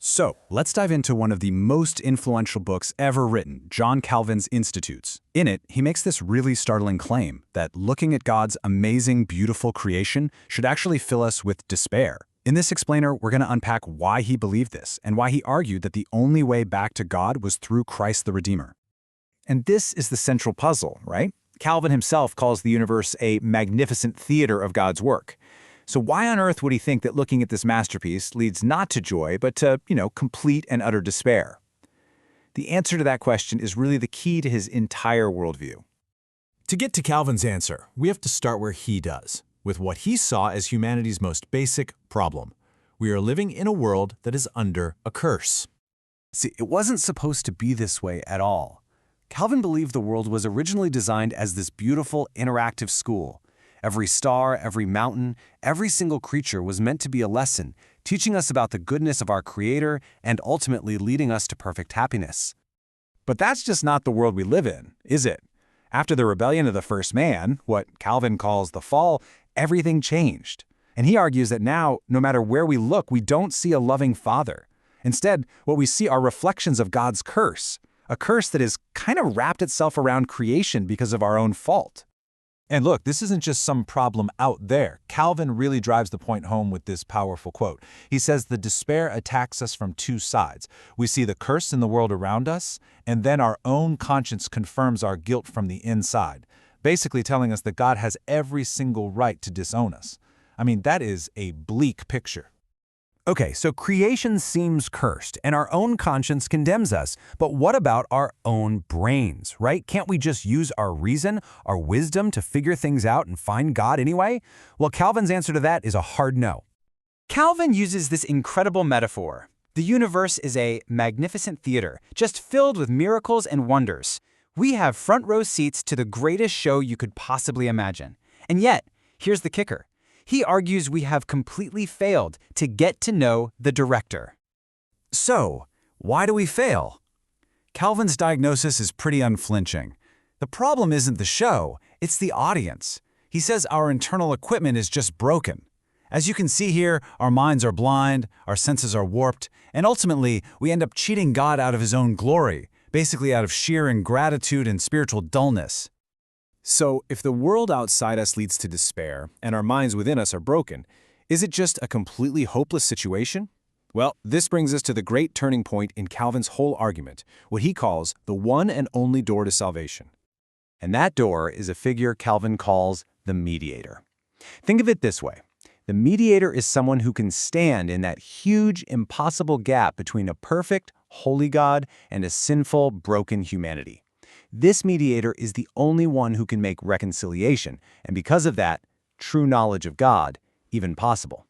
So, let's dive into one of the most influential books ever written, John Calvin's Institutes. In it, he makes this really startling claim that looking at God's amazing, beautiful creation should actually fill us with despair. In this explainer, we're going to unpack why he believed this and why he argued that the only way back to God was through Christ the Redeemer. And this is the central puzzle, right? Calvin himself calls the universe a magnificent theater of God's work. So why on earth would he think that looking at this masterpiece leads not to joy, but to, complete and utter despair? The answer to that question is really the key to his entire worldview. To get to Calvin's answer, we have to start where he does, with what he saw as humanity's most basic problem. We are living in a world that is under a curse. See, it wasn't supposed to be this way at all. Calvin believed the world was originally designed as this beautiful, interactive school. Every star, every mountain, every single creature was meant to be a lesson, teaching us about the goodness of our Creator and ultimately leading us to perfect happiness. But that's just not the world we live in, is it? After the rebellion of the first man, what Calvin calls the fall, everything changed. And he argues that now, no matter where we look, we don't see a loving Father. Instead, what we see are reflections of God's curse, a curse that has kind of wrapped itself around creation because of our own fault. And look, this isn't just some problem out there. Calvin really drives the point home with this powerful quote. He says the despair attacks us from two sides. We see the curse in the world around us, and then our own conscience confirms our guilt from the inside, basically telling us that God has every single right to disown us. I mean, that is a bleak picture. Okay, so creation seems cursed, and our own conscience condemns us. But what about our own brains, right? Can't we just use our reason, our wisdom to figure things out and find God anyway? Well, Calvin's answer to that is a hard no. Calvin uses this incredible metaphor. The universe is a magnificent theater, just filled with miracles and wonders. We have front row seats to the greatest show you could possibly imagine. And yet, here's the kicker. He argues we have completely failed to get to know the director. So, why do we fail? Calvin's diagnosis is pretty unflinching. The problem isn't the show, it's the audience. He says our internal equipment is just broken. As you can see here, our minds are blind, our senses are warped, and ultimately, we end up cheating God out of his own glory, basically out of sheer ingratitude and spiritual dullness. So, if the world outside us leads to despair, and our minds within us are broken, is it just a completely hopeless situation? Well, this brings us to the great turning point in Calvin's whole argument, what he calls the one and only door to salvation. And that door is a figure Calvin calls the mediator. Think of it this way. The mediator is someone who can stand in that huge, impossible gap between a perfect, holy God and a sinful, broken humanity. This mediator is the only one who can make reconciliation, and because of that, true knowledge of God even possible.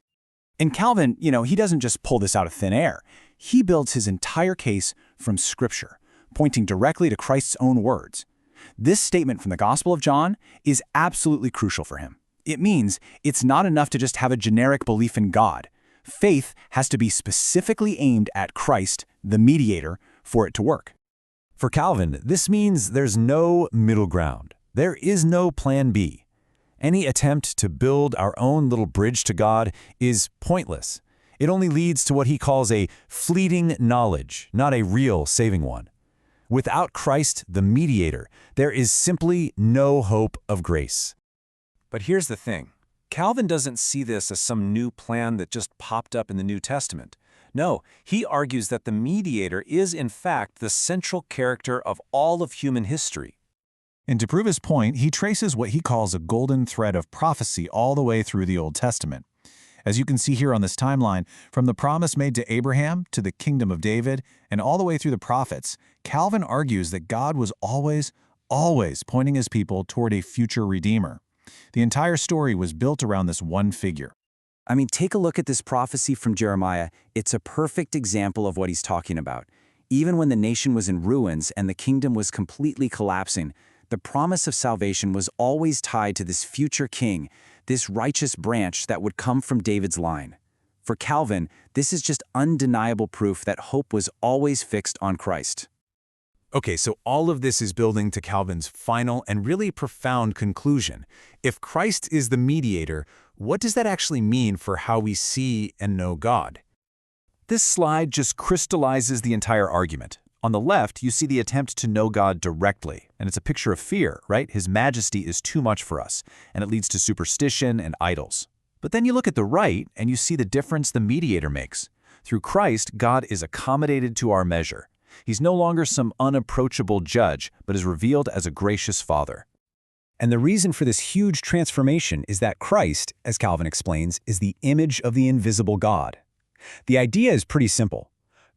And Calvin, he doesn't just pull this out of thin air. He builds his entire case from Scripture, pointing directly to Christ's own words. This statement from the Gospel of John is absolutely crucial for him. It means it's not enough to just have a generic belief in God. Faith has to be specifically aimed at Christ, the mediator, for it to work. For Calvin, this means there's no middle ground. There is no plan B. Any attempt to build our own little bridge to God is pointless. It only leads to what he calls a fleeting knowledge, not a real saving one. Without Christ, the mediator, there is simply no hope of grace. But here's the thing. Calvin doesn't see this as some new plan that just popped up in the New Testament. No, he argues that the mediator is in fact the central character of all of human history. And to prove his point, he traces what he calls a golden thread of prophecy all the way through the Old Testament. As you can see here on this timeline, from the promise made to Abraham to the kingdom of David, and all the way through the prophets, Calvin argues that God was always pointing his people toward a future Redeemer. The entire story was built around this one figure. I mean, take a look at this prophecy from Jeremiah. It's a perfect example of what he's talking about. Even when the nation was in ruins and the kingdom was completely collapsing, the promise of salvation was always tied to this future king, this righteous branch that would come from David's line. For Calvin, this is just undeniable proof that hope was always fixed on Christ. Okay, so all of this is building to Calvin's final and really profound conclusion. If Christ is the mediator, what does that actually mean for how we see and know God? This slide just crystallizes the entire argument. On the left, you see the attempt to know God directly, and it's a picture of fear, right? His majesty is too much for us, and it leads to superstition and idols. But then you look at the right, and you see the difference the mediator makes. Through Christ, God is accommodated to our measure. He's no longer some unapproachable judge, but is revealed as a gracious Father. And the reason for this huge transformation is that Christ, as Calvin explains, is the image of the invisible God. The idea is pretty simple.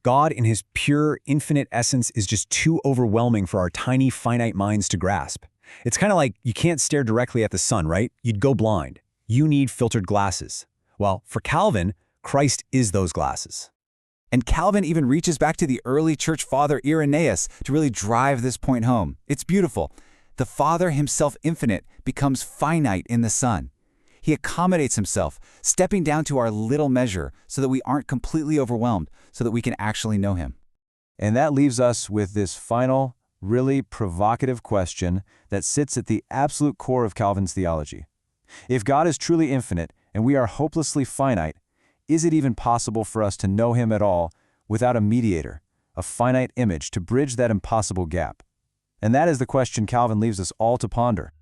God in his pure, infinite essence is just too overwhelming for our tiny, finite minds to grasp. It's kind of like you can't stare directly at the sun, right? You'd go blind. You need filtered glasses. Well, for Calvin, Christ is those glasses. And Calvin even reaches back to the early church father Irenaeus to really drive this point home. It's beautiful. The Father himself infinite becomes finite in the Son. He accommodates himself, stepping down to our little measure so that we aren't completely overwhelmed, so that we can actually know him. And that leaves us with this final, really provocative question that sits at the absolute core of Calvin's theology. If God is truly infinite and we are hopelessly finite, is it even possible for us to know him at all without a mediator, a finite image to bridge that impossible gap? And that is the question Calvin leaves us all to ponder.